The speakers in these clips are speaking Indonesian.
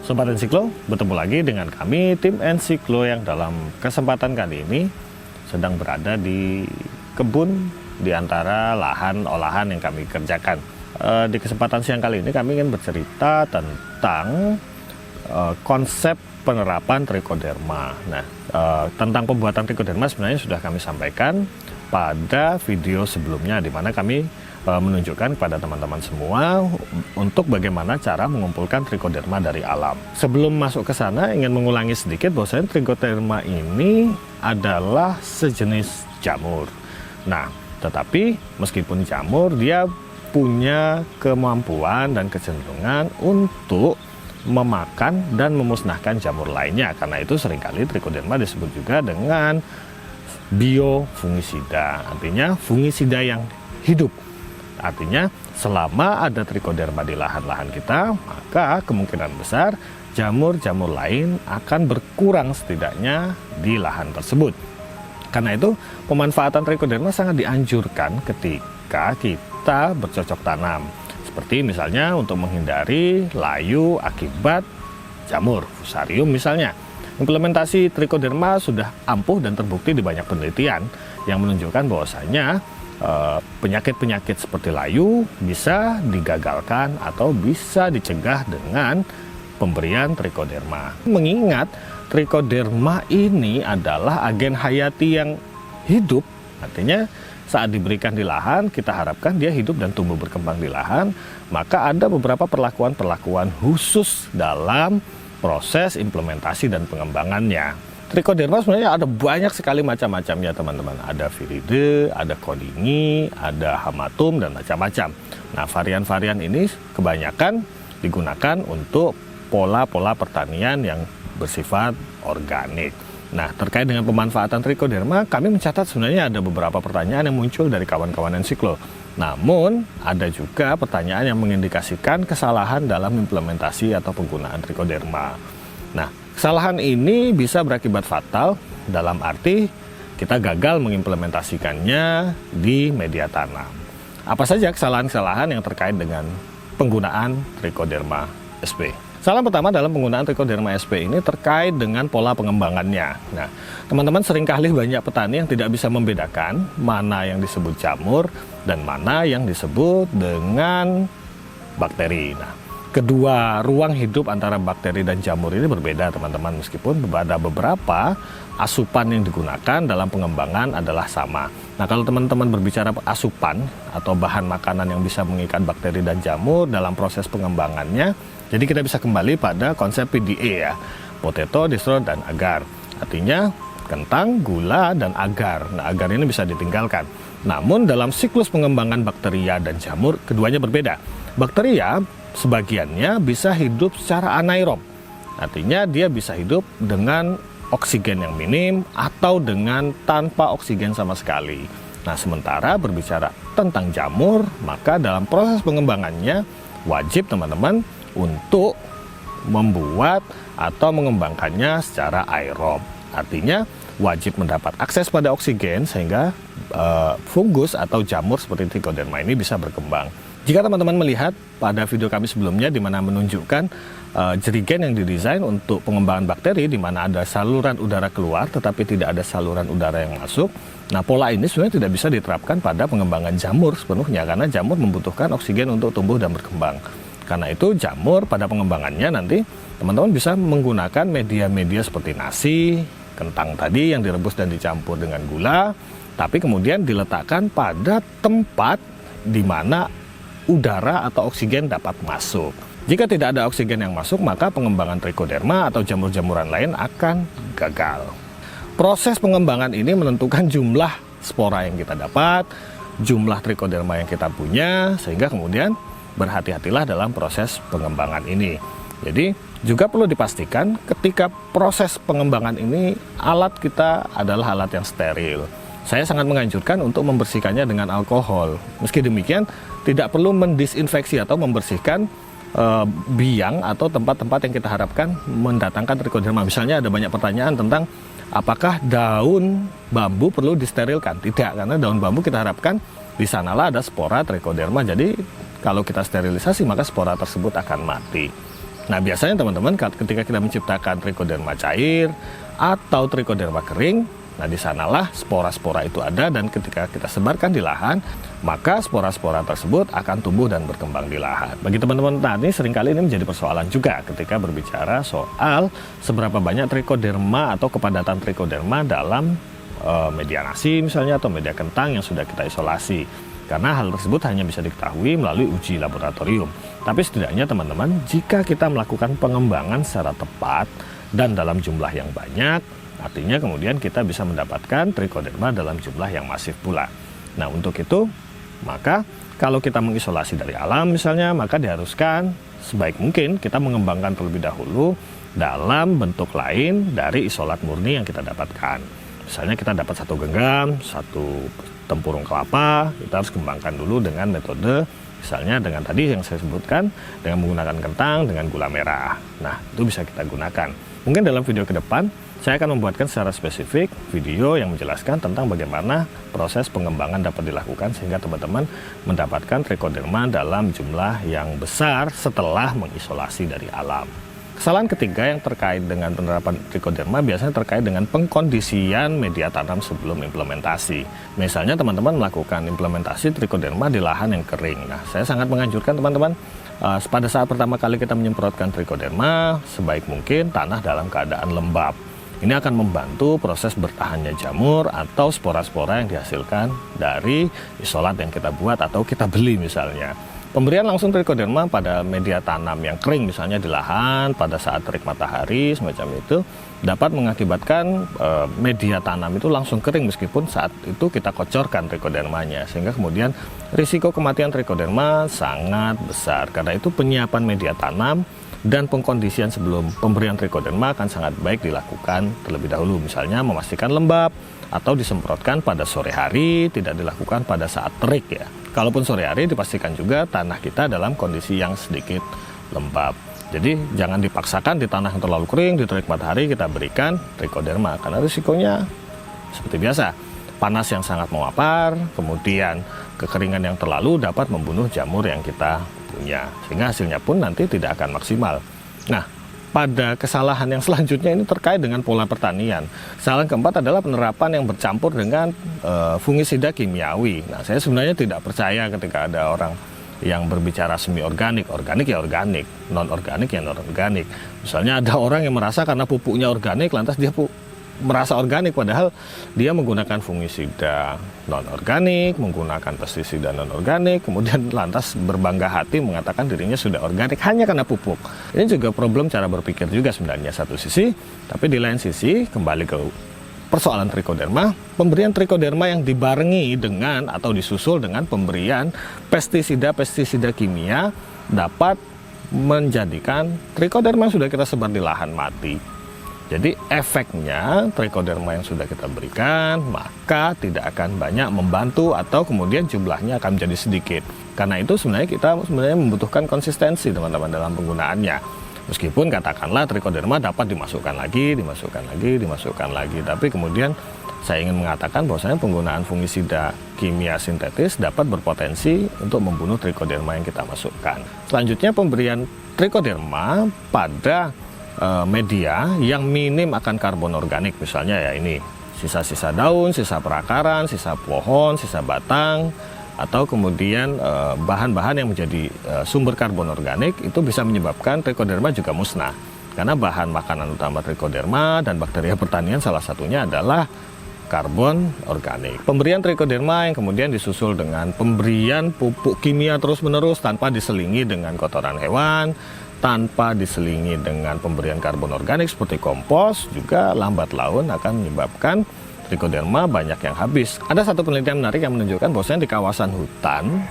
Sobat Ensiklo, bertemu lagi dengan kami tim Ensiklo yang dalam kesempatan kali ini sedang berada di kebun di antara lahan olahan yang kami kerjakan. Di kesempatan siang kali ini kami ingin bercerita tentang konsep penerapan trichoderma. Nah, tentang pembuatan trichoderma sebenarnya sudah kami sampaikan pada video sebelumnya, di mana kami menunjukkan kepada teman-teman semua untuk bagaimana cara mengumpulkan trichoderma dari alam. Sebelum masuk ke sana, ingin mengulangi sedikit bahwasanya trichoderma ini adalah sejenis jamur. Nah, tetapi meskipun jamur, dia punya kemampuan dan kecenderungan untuk memakan dan memusnahkan jamur lainnya. Karena itu seringkali trichoderma disebut juga dengan biofungisida, artinya fungisida yang hidup. Artinya selama ada trichoderma di lahan-lahan kita, maka kemungkinan besar jamur-jamur lain akan berkurang setidaknya di lahan tersebut. Karena itu pemanfaatan trichoderma sangat dianjurkan ketika kita bercocok tanam. Seperti misalnya untuk menghindari layu akibat jamur, fusarium misalnya. Implementasi trichoderma sudah ampuh dan terbukti di banyak penelitian yang menunjukkan bahwasanya penyakit-penyakit seperti layu bisa digagalkan atau bisa dicegah dengan pemberian trichoderma. Mengingat trichoderma ini adalah agen hayati yang hidup, artinya saat diberikan di lahan kita harapkan dia hidup dan tumbuh berkembang di lahan, maka ada beberapa perlakuan-perlakuan khusus dalam proses implementasi dan pengembangannya. Trichoderma sebenarnya ada banyak sekali macam-macamnya teman-teman. Ada viride, ada kodingi, ada hamatum, dan macam-macam. Nah, varian-varian ini kebanyakan digunakan untuk pola-pola pertanian yang bersifat organik. Nah, terkait dengan pemanfaatan trichoderma, kami mencatat sebenarnya ada beberapa pertanyaan yang muncul dari kawan-kawan Ensiklo. Namun, ada juga pertanyaan yang mengindikasikan kesalahan dalam implementasi atau penggunaan trichoderma. Nah, kesalahan ini bisa berakibat fatal dalam arti kita gagal mengimplementasikannya di media tanam. Apa saja kesalahan-kesalahan yang terkait dengan penggunaan trichoderma sp? Salah pertama dalam penggunaan trichoderma sp ini terkait dengan pola pengembangannya. Nah, teman-teman seringkali banyak petani yang tidak bisa membedakan mana yang disebut jamur dan mana yang disebut dengan bakteri. Nah, kedua ruang hidup antara bakteri dan jamur ini berbeda teman-teman, meskipun ada beberapa asupan yang digunakan dalam pengembangan adalah sama. Nah, kalau teman-teman berbicara asupan atau bahan makanan yang bisa mengikat bakteri dan jamur dalam proses pengembangannya, jadi kita bisa kembali pada konsep PDA ya, potato, distro, dan agar. Artinya kentang, gula, dan agar. Nah, agar ini bisa ditinggalkan. Namun dalam siklus pengembangan bakteria dan jamur, keduanya berbeda. Bakteria sebagiannya bisa hidup secara anaerob, artinya dia bisa hidup dengan oksigen yang minim atau dengan tanpa oksigen sama sekali. Nah, sementara berbicara tentang jamur, maka dalam proses pengembangannya wajib teman-teman untuk membuat atau mengembangkannya secara aerob, artinya wajib mendapat akses pada oksigen sehingga fungus atau jamur seperti trichoderma ini bisa berkembang. Jika teman-teman melihat pada video kami sebelumnya di mana menunjukkan jerigen yang didesain untuk pengembangan bakteri di mana ada saluran udara keluar tetapi tidak ada saluran udara yang masuk. Nah, pola ini sebenarnya tidak bisa diterapkan pada pengembangan jamur sepenuhnya karena jamur membutuhkan oksigen untuk tumbuh dan berkembang. Karena itu jamur pada pengembangannya nanti teman-teman bisa menggunakan media-media seperti nasi, kentang tadi yang direbus dan dicampur dengan gula, tapi kemudian diletakkan pada tempat di mana udara atau oksigen dapat masuk. Jika tidak ada oksigen yang masuk, maka pengembangan trichoderma atau jamur-jamuran lain akan gagal. Proses pengembangan ini menentukan jumlah spora yang kita dapat, jumlah trichoderma yang kita punya, sehingga kemudian berhati-hatilah dalam proses pengembangan ini. Jadi juga perlu dipastikan ketika proses pengembangan ini alat kita adalah alat yang steril. Saya sangat menganjurkan untuk membersihkannya dengan alkohol. Meski demikian, tidak perlu mendisinfeksi atau membersihkan biang atau tempat-tempat yang kita harapkan mendatangkan trichoderma. Misalnya ada banyak pertanyaan tentang apakah daun bambu perlu disterilkan? Tidak, karena daun bambu kita harapkan di sanalah ada spora trichoderma. Jadi kalau kita sterilisasi maka spora tersebut akan mati. Nah, biasanya teman-teman ketika kita menciptakan trichoderma cair atau trichoderma kering, nah di sanalah spora-spora itu ada, dan ketika kita sebarkan di lahan, maka spora-spora tersebut akan tumbuh dan berkembang di lahan. Bagi teman-teman petani, seringkali ini menjadi persoalan juga ketika berbicara soal seberapa banyak trichoderma atau kepadatan trichoderma dalam media nasi misalnya, atau media kentang yang sudah kita isolasi. Karena hal tersebut hanya bisa diketahui melalui uji laboratorium. Tapi setidaknya teman-teman, jika kita melakukan pengembangan secara tepat dan dalam jumlah yang banyak, artinya kemudian kita bisa mendapatkan trichoderma dalam jumlah yang masif pula. Nah, untuk itu, maka kalau kita mengisolasi dari alam misalnya, maka diharuskan sebaik mungkin kita mengembangkan terlebih dahulu dalam bentuk lain dari isolat murni yang kita dapatkan. Misalnya kita dapat satu genggam, satu tempurung kelapa, kita harus kembangkan dulu dengan metode misalnya dengan tadi yang saya sebutkan, dengan menggunakan kentang dengan gula merah. Nah, itu bisa kita gunakan. Mungkin dalam video ke depan saya akan membuatkan secara spesifik video yang menjelaskan tentang bagaimana proses pengembangan dapat dilakukan sehingga teman-teman mendapatkan trichoderma dalam jumlah yang besar setelah mengisolasi dari alam. Kesalahan ketiga yang terkait dengan penerapan trichoderma biasanya terkait dengan pengkondisian media tanam sebelum implementasi. Misalnya teman-teman melakukan implementasi trichoderma di lahan yang kering. Nah, saya sangat menganjurkan teman-teman pada saat pertama kali kita menyemprotkan trichoderma, sebaik mungkin tanah dalam keadaan lembab. Ini akan membantu proses bertahannya jamur atau spora-spora yang dihasilkan dari isolat yang kita buat atau kita beli misalnya. Pemberian langsung trichoderma pada media tanam yang kering misalnya di lahan pada saat terik matahari semacam itu dapat mengakibatkan media tanam itu langsung kering meskipun saat itu kita kocorkan trichodermanya, sehingga kemudian risiko kematian trichoderma sangat besar. Karena itu penyiapan media tanam dan pengkondisian sebelum pemberian trichoderma akan sangat baik dilakukan terlebih dahulu, misalnya memastikan lembab atau disemprotkan pada sore hari, tidak dilakukan pada saat terik ya. Kalaupun sore hari dipastikan juga tanah kita dalam kondisi yang sedikit lembab. Jadi jangan dipaksakan di tanah yang terlalu kering, di terik matahari kita berikan trichoderma karena risikonya seperti biasa. Panas yang sangat memapar, kemudian kekeringan yang terlalu dapat membunuh jamur yang kita punya, sehingga hasilnya pun nanti tidak akan maksimal. Nah, pada kesalahan yang selanjutnya ini terkait dengan pola pertanian. Kesalahan keempat adalah penerapan yang bercampur dengan fungisida kimiawi. Nah, saya sebenarnya tidak percaya ketika ada orang yang berbicara semi organik, organik ya organik, non organik ya non organik. Misalnya ada orang yang merasa karena pupuknya organik lantas dia merasa organik, padahal dia menggunakan fungisida non organik, menggunakan pestisida non organik, kemudian lantas berbangga hati mengatakan dirinya sudah organik hanya karena pupuk. Ini juga problem cara berpikir juga sebenarnya satu sisi, tapi di lain sisi kembali ke persoalan trichoderma, pemberian trichoderma yang dibarengi dengan atau disusul dengan pemberian pestisida kimia dapat menjadikan trichoderma yang sudah kita sebar di lahan mati. Jadi efeknya trichoderma yang sudah kita berikan maka tidak akan banyak membantu atau kemudian jumlahnya akan menjadi sedikit. Karena itu sebenarnya kita membutuhkan konsistensi teman-teman dalam penggunaannya. Meskipun katakanlah trichoderma dapat dimasukkan lagi, tapi kemudian saya ingin mengatakan bahwasanya penggunaan fungisida kimia sintetis dapat berpotensi untuk membunuh trichoderma yang kita masukkan. Selanjutnya pemberian trichoderma pada media yang minim akan karbon organik, misalnya ya ini sisa-sisa daun, sisa perakaran, sisa pohon, sisa batang, atau kemudian bahan-bahan yang menjadi sumber karbon organik itu bisa menyebabkan trichoderma juga musnah. Karena bahan makanan utama trichoderma dan bakteria pertanian salah satunya adalah karbon organik. Pemberian trichoderma yang kemudian disusul dengan pemberian pupuk kimia terus-menerus tanpa diselingi dengan kotoran hewan, tanpa diselingi dengan pemberian karbon organik seperti kompos, juga lambat laun akan menyebabkan trichoderma banyak yang habis. Ada satu penelitian menarik yang menunjukkan bahwasanya di kawasan hutan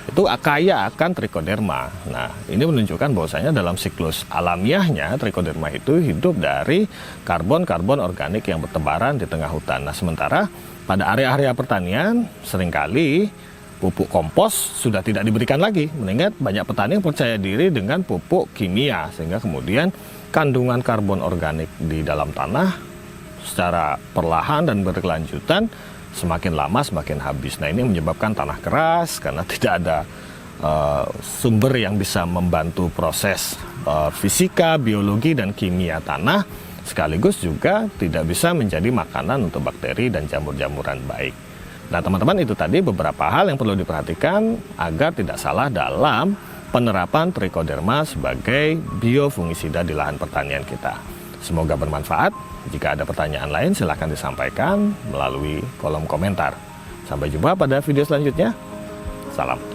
itu kaya akan trichoderma. Nah, ini menunjukkan bahwasanya dalam siklus alamiahnya trichoderma itu hidup dari karbon organik yang bertebaran di tengah hutan. Nah, sementara pada area-area pertanian seringkali pupuk kompos sudah tidak diberikan lagi, mengingat banyak petani yang percaya diri dengan pupuk kimia, sehingga kemudian kandungan karbon organik di dalam tanah secara perlahan dan berkelanjutan semakin lama semakin habis. Nah, ini menyebabkan tanah keras karena tidak ada sumber yang bisa membantu proses fisika, biologi, dan kimia tanah, sekaligus juga tidak bisa menjadi makanan untuk bakteri dan jamur-jamuran baik. Nah teman-teman, itu tadi beberapa hal yang perlu diperhatikan agar tidak salah dalam penerapan Trichoderma sebagai biofungisida di lahan pertanian kita. Semoga bermanfaat. Jika ada pertanyaan lain silahkan disampaikan melalui kolom komentar. Sampai jumpa pada video selanjutnya. Salam.